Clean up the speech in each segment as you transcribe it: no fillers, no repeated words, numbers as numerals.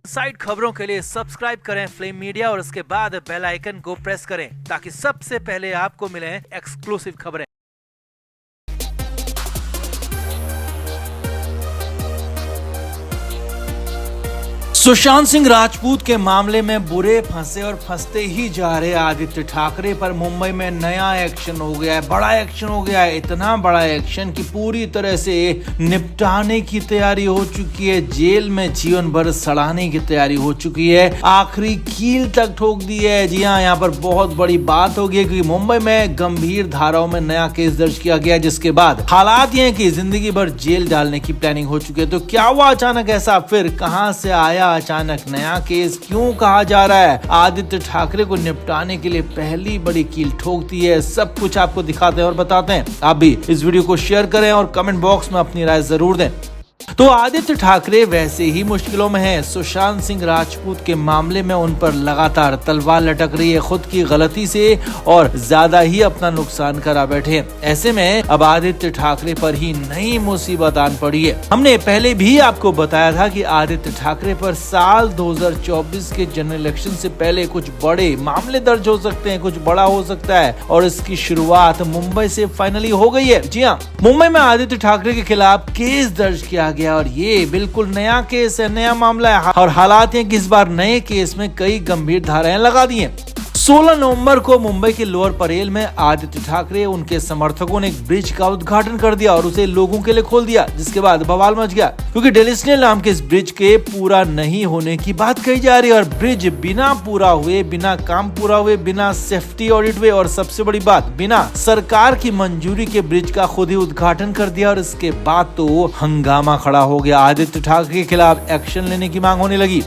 Side खबरों के लिए सब्सक्राइब करें फ्लेम मीडिया और उसके बाद बेल आइकन को प्रेस करें ताकि सबसे पहले आपको मिले एक्सक्लूसिव खबरें। सुशांत सिंह राजपूत के मामले में बुरे फंसे और फंसते ही जा रहे आदित्य ठाकरे पर मुंबई में नया एक्शन हो गया है, बड़ा एक्शन हो गया है। इतना बड़ा एक्शन कि पूरी तरह से निपटाने की तैयारी हो चुकी है, जेल में जीवन भर सड़ाने की तैयारी हो चुकी है, आखिरी कील तक ठोक दी है। जी हाँ, यहाँ पर बहुत बड़ी बात हो गई क्योंकि मुंबई में गंभीर धाराओं में नया केस दर्ज किया गया, जिसके बाद हालात ये हैं कि जिंदगी भर जेल डालने की प्लानिंग हो चुकी है। तो क्या हुआ अचानक ऐसा, फिर कहां से आया अचानक नया केस, क्यों कहा जा रहा है आदित्य ठाकरे को निपटाने के लिए पहली बड़ी कील ठोक दी है, सब कुछ आपको दिखाते हैं और बताते हैं। आप भी इस वीडियो को शेयर करें और कमेंट बॉक्स में अपनी राय जरूर दें। तो आदित्य ठाकरे वैसे ही मुश्किलों में हैं। सुशांत सिंह राजपूत के मामले में उन पर लगातार तलवार लटक रही है, खुद की गलती से और ज्यादा ही अपना नुकसान करा बैठे। ऐसे में अब आदित्य ठाकरे पर ही नई मुसीबत आन पड़ी है। हमने पहले भी आपको बताया था कि आदित्य ठाकरे पर साल 2024 के जनरल इलेक्शन से पहले कुछ बड़े मामले दर्ज हो सकते हैं, कुछ बड़ा हो सकता है और इसकी शुरुआत मुंबई से फाइनली हो गई है। जी हाँ, मुंबई में आदित्य ठाकरे के खिलाफ केस दर्ज किया गया और ये बिल्कुल नया केस है, नया मामला है और हालात हैं कि इस बार नए केस में कई गंभीर धाराएं लगा दी हैं। 16 नवंबर को मुंबई के लोअर परेल में आदित्य ठाकरे उनके समर्थकों ने एक ब्रिज का उद्घाटन कर दिया और उसे लोगों के लिए खोल दिया, जिसके बाद बवाल मच गया क्योंकि डेलिस्नेल नाम के इस ब्रिज के पूरा नहीं होने की बात कही जा रही है और ब्रिज बिना पूरा हुए, बिना काम पूरा हुए, बिना सेफ्टी ऑडिट हुए और सबसे बड़ी बात बिना सरकार की मंजूरी के ब्रिज का खुद ही उद्घाटन कर दिया और इसके बाद तो हंगामा खड़ा हो गया। आदित्य ठाकरे के खिलाफ एक्शन लेने की मांग होने लगी।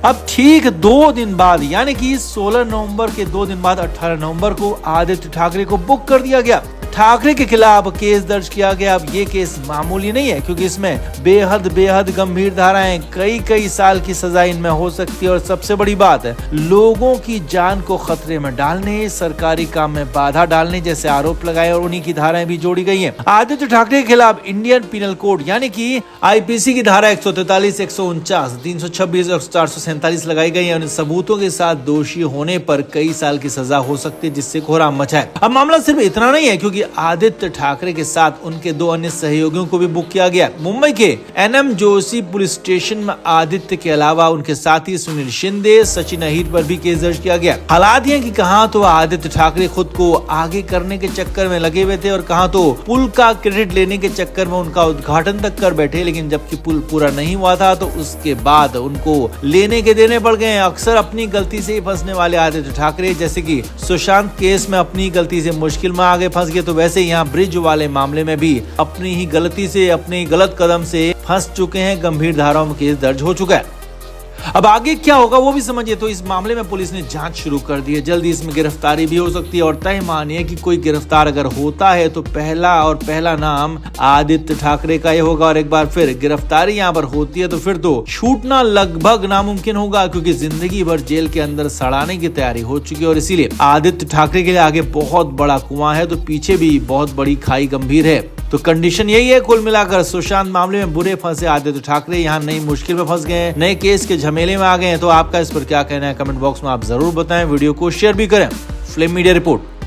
अब ठीक 2 दिन बाद यानी कि 16 नवंबर के 2 दिन बाद 18 नवंबर को आदित्य ठाकरे को बुक कर दिया गया। ठाकरे के खिलाफ केस दर्ज किया गया। अब ये केस मामूली नहीं है क्योंकि इसमें बेहद गंभीर धाराएं, कई साल की सजा इनमें हो सकती है और सबसे बड़ी बात है लोगों की जान को खतरे में डालने, सरकारी काम में बाधा डालने जैसे आरोप लगाए और उन्हीं की धाराएं भी जोड़ी गई हैं। आदित्य ठाकरे के खिलाफ इंडियन पिनल कोड यानी कि आईपीसी की धारा 143, 149, 326 और 447 लगाई गई है। उन सबूतों के साथ दोषी होने पर कई साल की सजा हो सकती है, जिससे कोहराम मचा है। अब मामला सिर्फ इतना नहीं है क्योंकि आदित्य ठाकरे के साथ उनके 2 अन्य सहयोगियों को भी बुक किया गया। मुंबई के एनएम जोशी पुलिस स्टेशन में आदित्य के अलावा उनके साथी सुनील शिंदे, सचिन अहिर पर भी केस दर्ज किया गया। हालात ये कि कहां तो आदित्य ठाकरे खुद को आगे करने के चक्कर में लगे हुए थे और कहां तो पुल का क्रेडिट लेने के चक्कर में उनका उद्घाटन तक कर बैठे, लेकिन जबकि पुल पूरा नहीं हुआ था तो उसके बाद उनको लेने के देने पड़ गए। अक्सर अपनी गलती से ही फंसने वाले आदित्य ठाकरे, जैसे कि सुशांत केस में अपनी गलती से मुश्किल में आगे फंस गए, तो वैसे यहाँ ब्रिज वाले मामले में भी अपनी ही गलती से, अपने गलत कदम से फंस चुके हैं। गंभीर धाराओं में केस दर्ज हो चुका है। अब आगे क्या होगा वो भी समझिए। तो इस मामले में पुलिस ने जांच शुरू कर दी है, जल्दी इसमें गिरफ्तारी भी हो सकती है और तय मानिए कि कोई गिरफ्तार अगर होता है तो पहला नाम आदित्य ठाकरे का ही होगा और एक बार फिर गिरफ्तारी यहाँ पर होती है तो फिर तो छूटना लगभग नामुमकिन होगा क्योंकि जिंदगी भर जेल के अंदर सड़ाने की तैयारी हो चुकी है और इसीलिए आदित्य ठाकरे के लिए आगे बहुत बड़ा कुआं है, तो पीछे भी बहुत बड़ी खाई गंभीर है। तो कंडीशन यही है कुल मिलाकर, सुशांत मामले में बुरे फंसे आदित्य ठाकरे यहाँ नई मुश्किल में फंस गए हैं, नए केस के झमेले में आ गए हैं। तो आपका इस पर क्या कहना है कमेंट बॉक्स में आप जरूर बताएं, वीडियो को शेयर भी करें। Flame media report.